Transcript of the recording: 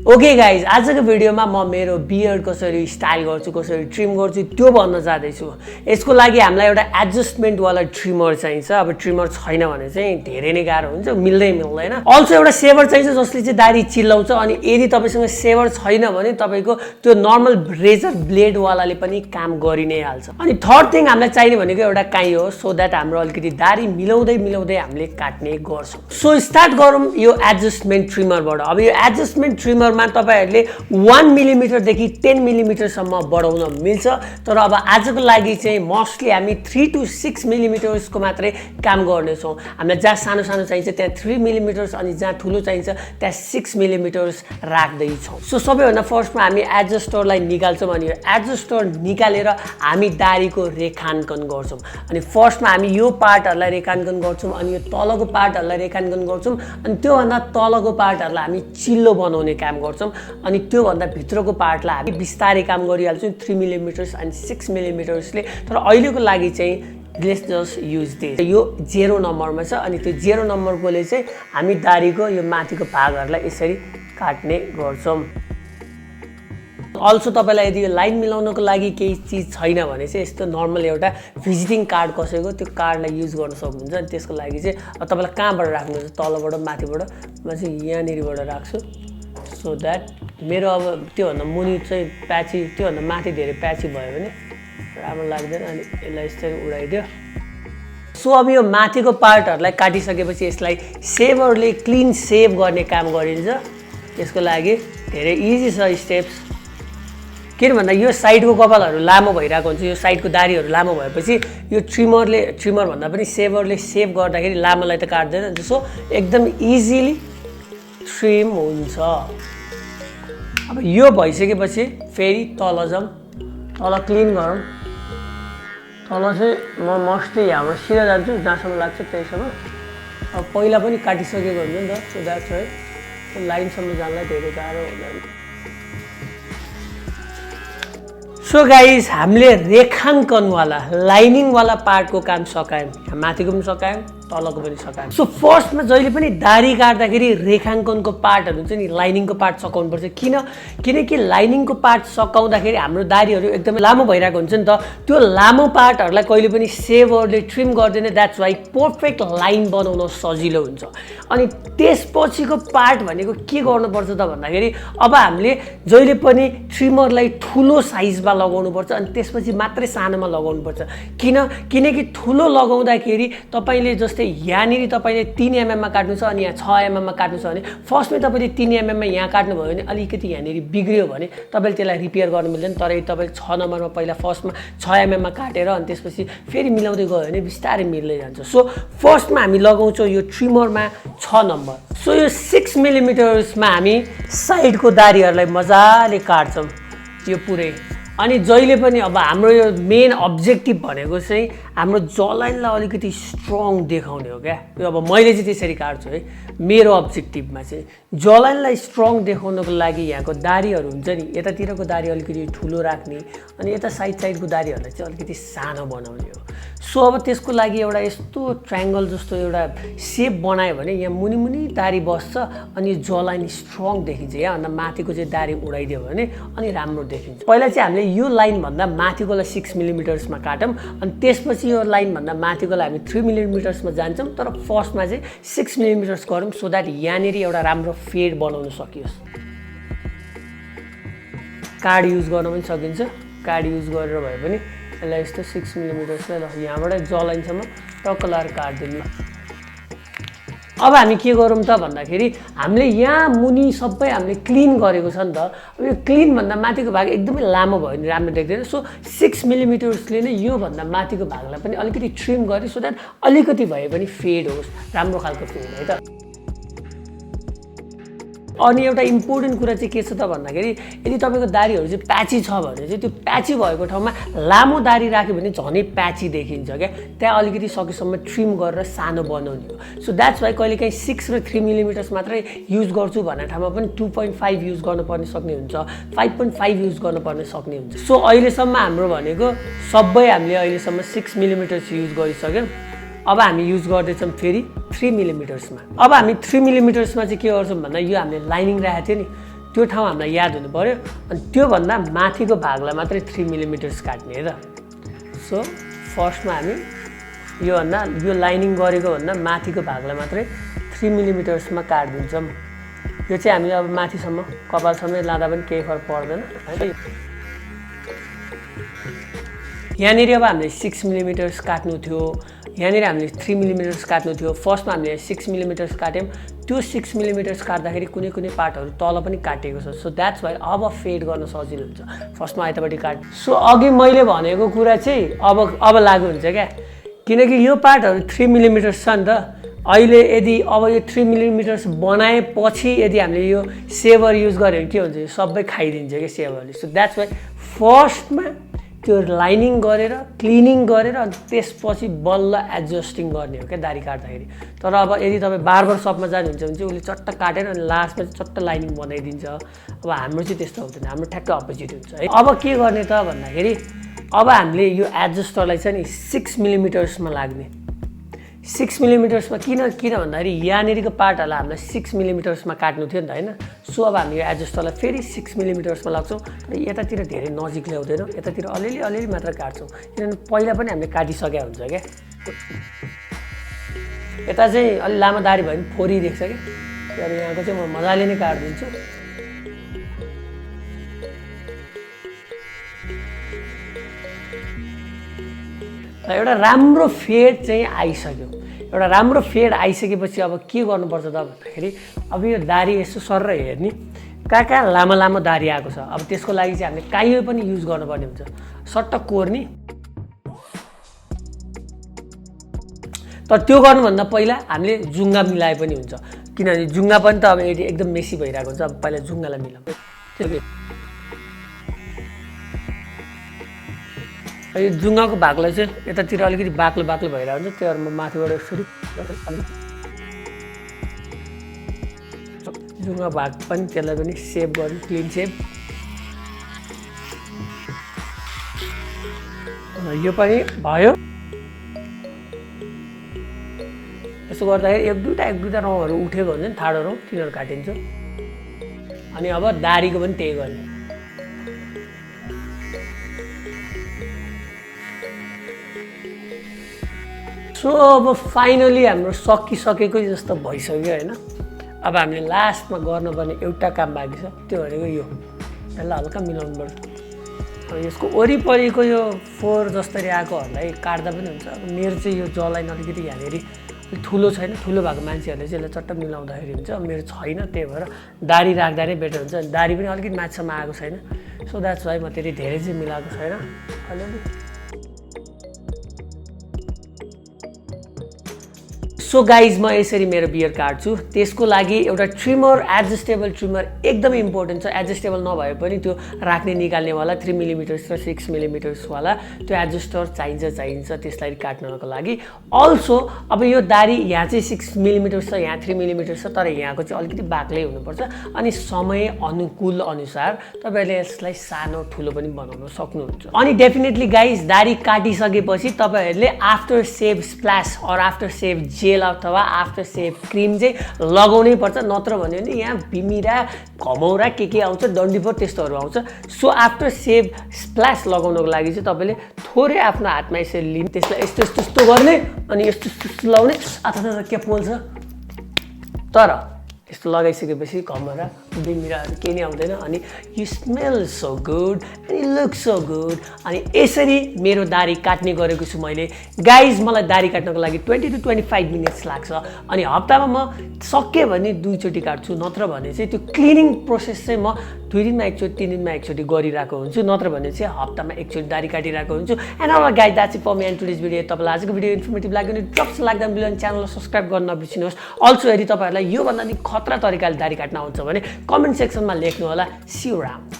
Okay guys, आजको भिडियोमा म मेरो बियर्ड कसरी स्टाइल गर्छु, कसरी ट्रिम गर्छु त्यो भन्न जाँदैछु। यसको लागि हामीलाई एउटा एडजस्टमेन्टवाला ट्रिमर चाहिन्छ। अब ट्रिमर छैन भने चाहिँ धेरै नै गाह्रो हुन्छ, मिल्दैन। अल्सो एउटा सेभर चाहिन्छ जसले चाहिँ दाढी चिल्लाउँछ। अनि यदि तपाईसँग सेभर छैन भने तपाईको त्यो नर्मल रेजर ब्लेडवालाले पनि काम गरि नै हाल्छ। अनि थर्ड थिङ हामीलाई चाहिने भनेको एउटा काई हो, सो द्याट हाम्रो अलिकति दाढी मिलाउँदै हामीले काट्ने गर्छौँ। सो स्टार्ट गरौँ यो एडजस्टमेन्ट ट्रिमरबाट। अब यो एडजस्टमेन्ट ट्रिमर तपाईहरुले 1 मिलिमिटर देखि 10 मिलिमिटर सम्म बढाउन मिल्छ। तर अब आजको लागि चाहिँ मोस्टली हामी 3 to 6 मिलिमिटर्सको मात्रै काम गर्नेछौँ। हामीलाई जहाँ सानो सानो चाहिन्छ त्यहाँ 3 मिलिमिटर्स अनि जहाँ ठुलो चाहिन्छ त्यहाँ 6 मिलिमिटर्स राख्दै छौँ। सो सबैभन्दा फर्स्टमा हामी एडजस्टरलाई निकाल्छौँ। अनि यो एडजस्टर निकालेर हामी दाढीको रेखाङ्कन गर्छौँ। अनि फर्स्टमा हामी यो पार्टहरुलाई रेखाङ्कन गर्छौँ, अनि यो तलको पार्टहरुलाई रेखाङ्कन गर्छौँ, अनि त्यो भन्दा तलको पार्टहरुलाई हामी चिल्लो बनाउने काम गर्छौं। अनि त्यो भन्दा भित्रको पार्टलाई हामी बिस्तारै काम गरिहाल्छौँ 3 मिलिमिटर्स अनि 6 मिलिमिटर्सले। तर अहिलेको लागि चाहिँ लेट्स जस्ट युज दिस। यो 0 नम्बरमा छ। अनि त्यो 0 नम्बरकोले चाहिँ हामी दाढीको यो माथिको भागहरुलाई यसरी काट्ने गर्छौं। अल्सो तपाईलाई यदि यो लाइन मिलाउनको लागि केही चीज छैन भने चाहिँ यस्तो नर्मल एउटा भिजिटिङ कार्ड कसैको त्यो कार्डलाई युज गर्न सक्नुहुन्छ। अनि त्यसको लागि चाहिँ अब तपाईलाई कहाँबाट राख्नुहुन्छ, तलबाट माथिबाट? म चाहिँ यहाँनिरबाट राख्छु, सो द्याट मेरो अब त्योभन्दा मुनि चाहिँ प्याची, त्योभन्दा माथि धेरै प्याची भयो भने राम्रो लाग्दैन। अनि यसलाई यसरी उडाइदियो। सो अब यो माथिको पार्टहरुलाई काटिसकेपछि यसलाई सेभरले क्लिन सेभ गर्ने काम गरिन्छ। यसको लागि धेरै इजी छ स्टेप्स। किन भन्दा यो साइडको कपालहरु लामो भइरहेको हुन्छ, यो साइडको दाढीहरु लामो भएपछि यो ट्रिमर भन्दा पनि सेभरले सेभ गर्दाखेरि लामोलाई त काट्दैन, सो एकदम इजिली ट्रिम हुन्छ। अब यो भइसकेपछि फेरि तल जाउँ, तल क्लिन गरौँ। तल चाहिँ म मस्टली यहाँबाट सिधा जान्छु, जहाँसम्म लाग्छ त्यहीसम्म। अब पहिला पनि काटिसकेको हुन्छ नि त, सो द्याट्स राइट। लाइनसम्म जानलाई धेरै गाह्रो हुँदैन। सो गाइज, हामीले रेखाङ्कनवाला लाइनिङवाला पार्टको काम सकायौँ, माथिको पनि सकायौँ, तलको पनि सकायौँ। सो फर्स्टमा जहिले पनि दाढी काट्दाखेरि रेखाङ्कनको पार्टहरु हुन्छ नि, लाइनिङको पार्ट सकाउनुपर्छ। किनकि लाइनिङको पार्ट सकाउँदाखेरि हाम्रो दाढीहरु एकदमै लामो भइरहेको हुन्छ नि त, त्यो लामो पार्टहरुलाई कहिले पनि सेभरले ट्रिम गर्दैन। द्याट्स वाइ परफेक्ट लाइन बनाउन सजिलो हुन्छ। अनि त्यसपछिको पार्ट भनेको के गर्नुपर्छ त भन्दाखेरि अब हामीले जहिले पनि ट्रिमरलाई ठुलो साइजमा लगाउनुपर्छ अनि त्यसपछि मात्रै सानोमा लगाउनुपर्छ। किनकि ठुलो लगाउँदाखेरि तपाईले जस्तै यहाँनिर तपाईले 3 mm मा काट्नु छ अनि यहाँ 6 mm मा काट्नु छ भने फर्स्टमै तपाईले 3 mm मा यहाँ काट्नु भयो भने अलिकति यहाँनिर बिग्रियो भने तपाईले त्यसलाई रिपेयर गर्न मिल्दैन। तर तपाईले 6 नम्बरमा पहिला फर्स्टमा 6 mm मा काटेर अनि त्यसपछि फेरि मिलाउँदै गयो भने बिस्तारै मिल्दै जान्छ। सो फर्स्टमा हामी लगाउँछौँ यो ट्रिमरमा 6 नम्बर। सो यो 6 मिलिमिटर्समा हामी साइडको दाढीहरुलाई मजाले काट्छौँ यो पुरै। अनि जहिले पनि अब हाम्रो यो मेन अब्जेक्टिभ भनेको चाहिँ हाम्रो जलाइनलाई अलिकति स्ट्रङ देखाउने हो क्या। अब मैले चाहिँ त्यसरी काट्छु है, मेरो अब्जेक्टिभमा चाहिँ जलाइनलाई स्ट्रङ देखाउनको लागि यहाँको दाढीहरु हुन्छ नि, यतातिरको दाढी अलिकति ठुलो राख्ने अनि यता साइडको दाढीहरुलाई चाहिँ अलिकति सानो बनाउने हो। सो अब त्यसको लागि एउटा यस्तो ट्रायंगल जस्तो एउटा शेप बनायो भने यहाँ मुनि दाढी बस्छ अनि जलाइन स्ट्रङ देखिन्छ। यहाँ भन्दा माथिको चाहिँ दाढी उडाइदियो भने अनि राम्रो देखिन्छ। पहिला चाहिँ हामीले यो लाइन भन्दा माथिकोलाई 6 मिलिमिटर्समा काटौँ अनि त्यसपछि यो लाइन भन्दा माथिकोलाई हामी 3 मिलिमिटर्समा जान्छौँ। तर फर्स्टमा चाहिँ 6 मिलिमिटर्स गरौँ सो द्याट यहाँनिर एउटा राम्रो फेड बनाउन सकियोस्। कार्ड युज गर्न पनि सकिन्छ, कार्ड युज गरेर भए पनि यसलाई यस्तो 6 मिलिमिटर्समा ल यहाँबाट जलाइनसम्म टक्क लाएर काट्दिनु। अब हामी के गरौँ त भन्दाखेरि हामीले यहाँ मुनि सबै हामीले क्लिन गरेको छ नि त। अब यो क्लिन भन्दा माथिको भाग एकदमै लामो भयो भने राम्रो देख्दैन। सो 6 मिलिमिटर्सले नै यो भन्दा माथिको भागलाई पनि अलिकति ट्रिम गरे सो द्याट अलिकति भए पनि फेड होस्, राम्रो खालको फेड है त। अनि एउटा इम्पोर्टेन्ट कुरा चाहिँ के छ त भन्दाखेरि यदि तपाईको दाढीहरु चाहिँ प्याची छ भने चाहिँ त्यो प्याची भएको ठाउँमा लामो दाढी राख्यो भने झनै प्याची देखिन्छ क्या। त्यहाँ अलिकति सकेसम्म ट्रिम गरेर सानो बनाउने हो। सो द्याट्स वाइ कहिलेकाहीँ 6 र 3 मिलिमिटर्स मात्रै युज गर्छु भन्ने ठाउँमा पनि 2.5 युज गर्नुपर्ने सक्ने हुन्छ, 5.5 युज गर्नुपर्ने सक्ने हुन्छ। सो अहिलेसम्म हाम्रो भनेको सबै हामीले अहिलेसम्म 6 मिलिमिटर्स युज गरिसक्यौँ। अब हामी युज गर्दैछौँ फेरि 3 मिलिमिटर्समा। अब हामी 3 मिलिमिटर्समा चाहिँ के गर्छौँ भन्दा यो हामीले लाइनिङ राखेको थियो नि, त्यो ठाउँ हामीलाई याद हुनु पर्यो अनि त्योभन्दा माथिको भागलाई मात्रै 3 मिलिमिटर्स काट्ने है त सो फर्स्टमा हामी यो लाइनिङ गरेको भन्दा माथिको भागलाई मात्रै 3 मिलिमिटर्समा काट्दिन्छौँ यो चाहिँ हामीले अब माथिसम्म कपालसम्म लाँदा पनि केही फरक पर्दैन है यहाँनिर अब हामीले 6 मिलिमिटर्स काट्नु थियो यहाँनिर हामीले 3 मिलिमिटर्स काट्नु थियो फर्स्टमा हामीले 6 मिलिमिटर्स काट्यौँ त्यो 6 मिलिमिटर्स काट्दाखेरि कुनै कुनै पार्टहरू तल पनि काटेको छ सो द्याट्स वाइ अब फेड गर्न सजिलो हुन्छ फर्स्टमा यतापट्टि काट सो अघि मैले भनेको कुरा चाहिँ अब लागु हुन्छ क्या किनकि यो पार्टहरू 3 मिलिमिटर्स छ नि त अहिले यदि अब यो 3 मिलिमिटर्स बनाएपछि यदि हामीले यो सेभर युज गऱ्यो भने के हुन्छ यो सबै खाइदिन्छ क्या सेभरले सो द्याट्स वाइ फर्स्टमा त्यो लाइनिङ गरेर क्लिनिङ गरेर अनि त्यसपछि बल्ल एडजस्टिङ गर्ने हो क्या दारी काट्दाखेरि तर अब यदि तपाईँ बार्बर सपमा जानुहुन्छ भने चाहिँ उसले चट्ट काटेर अनि लास्टमा चाहिँ चट्ट लाइनिङ बनाइदिन्छ अब हाम्रो चाहिँ त्यस्तो हुँदैन हाम्रो ठ्याक्क अपोजिट हुन्छ है अब के गर्ने त भन्दाखेरि अब हामीले यो एडजस्टरलाई चाहिँ नि 6 मिलिमिटर्समा लाग्ने 6 मिलिमिटर्समा किन भन्दाखेरि यहाँनिरको पार्टहरूलाई हामीलाई 6 मिलिमिटर्समा काट्नु थियो नि त होइन सो अब हामी यो एडजस्टरलाई फेरि 6 मिलिमिटर्समा लाग्छौँ र यतातिर धेरै नजिक ल्याउँदैनौँ यतातिर अलिअलि मात्र काट्छौँ किनभने पहिला पनि हामीले काटिसकेका हुन्छ क्या यता चाहिँ अलि लामो दारी भयो भने फोरी देख्छ क्या तर यहाँको चाहिँ म मजाले नै काटिदिन्छु एउटा राम्रो फेड चाहिँ आइसक्यो एउटा राम्रो फेड आइसकेपछि अब के गर्नुपर्छ त भन्दाखेरि अब यो दारी यसो सर हेर्ने कहाँ लामो लामो दारी आएको छ अब त्यसको लागि चाहिँ हामीले काइयो पनि युज गर्नुपर्ने हुन्छ सट्ट कोर्ने तर त्यो गर्नुभन्दा पहिला हामीले जुङ्गा मिलाए पनि हुन्छ किनभने जुङ्गा पनि त अब एकदम मेसी भइरहेको हुन्छ अब पहिला जुङ्गालाई मिलाउँ यो जुङ्गाको भागलाई चाहिँ यतातिर अलिकति बाक्लो भइरहेको हुन्छ त्यो म माथिबाट यसरी जुङ्गा भाग पनि त्यसलाई पनि सेभ गर्नु क्लिन सेभ यो पनि भयो यसो गर्दाखेरि एक दुईवटा रौँहरू उठेको हुन्छ नि ठाडो रौँ तिनीहरू काटिन्छ अनि अब दारीको पनि त्यही गर्ने सो अब फाइनली हाम्रो सकिसकेको जस्तो भइसक्यो होइन अब हामीले लास्टमा गर्नुपर्ने एउटा काम बाँकी छ त्यो भनेको यो यसलाई हल्का मिलाउनु पर्छ अब यसको वरिपरिको यो 4 जस्तरी आएकोहरूलाई काट्दा पनि हुन्छ अब मेरो चाहिँ यो जलाइन अलिकति यहाँनिर ठुलो छैन ठुलो भएको मान्छेहरूले चाहिँ यसलाई चट्ट मिलाउँदाखेरि हुन्छ मेरो छैन त्यही भएर दारी राख्दा नै बेटर हुन्छ दारी पनि अलिकति माथिसम्म आएको छैन सो द्याट्स वाइ म त्यति धेरै चाहिँ मिलाएको छैन अलिअलि सो गाइज म यसरी मेरो बियर काट्छु त्यसको लागि एउटा ट्रिमर एडजस्टेबल ट्रिमर एकदमै इम्पोर्टेन्ट छ एडजस्टेबल नभए पनि त्यो राख्ने निकाल्नेवाला 3 मिलिमिटर्स र 6 मिलिमिटर्सवाला त्यो एडजस्टर चाहिन्छ त्यसलाई काट्नको लागि अल्सो अब यो दारी यहाँ चाहिँ 6 मिलिमिटर्स छ यहाँ 3 मिलिमिटर्स छ तर यहाँको चाहिँ अलिकति बाक्लै हुनुपर्छ अनि समय अनुकूल अनुसार तपाईँहरूले यसलाई सानो ठुलो पनि बनाउन सक्नुहुन्छ अनि डेफिनेटली गाइज दारी काटिसकेपछि तपाईँहरूले aftershave splash or aftershave gel अथवा आफ्टर सेभ क्रिम चाहिँ लगाउनै पर्छ नत्र भन्यो भने यहाँ बिमिरा घमौरा के आउँछ डन्डीफोर त्यस्तोहरू आउँछ सो आफ्टर सेभ स्प्ल्यास लगाउनको लागि चाहिँ तपाईँले थोरै आफ्नो हातमा यसरी लिने त्यसलाई यस्तो गर्ने अनि यस्तो लगाउने अथवा के पोल्छ तर यस्तो लगाइसकेपछि घमौरा बिमिराहरू केही नै आउँदैन अनि you smell so good and you look so good अनि यसरी मेरो दारी काट्ने गरेको छु मैले गाइज मलाई दारी काट्नको लागि 20 to 25 मिनट्स लाग्छ अनि हप्तामा म सके भने 2 चोटि काट्छु नत्र भने चाहिँ त्यो क्लिनिङ प्रोसेस चाहिँ म 2 दिनमा एकचोटि 3 दिनमा एकचोटि गरिरहेको हुन्छु नत्र भने चाहिँ हप्तामा एकचोटि दारी काटिरहेको हुन्छु एन्ड अब guys that's it for me and today's video तपाईँलाई आजको भिडियो इन्फर्मेटिभ लाग्यो भने ड्रप्स लाग्दा बिलोन च्यानललाई सब्स्क्राइब गर्न नबिर्सिनुहोस् अल्सो यदि तपाईँहरूलाई योभन्दा नि खतरा तरिकाले दारी काट्न आउँछ भने कमेन्ट सेक्सनमा लेख्नु होला सी यु अराउन्ड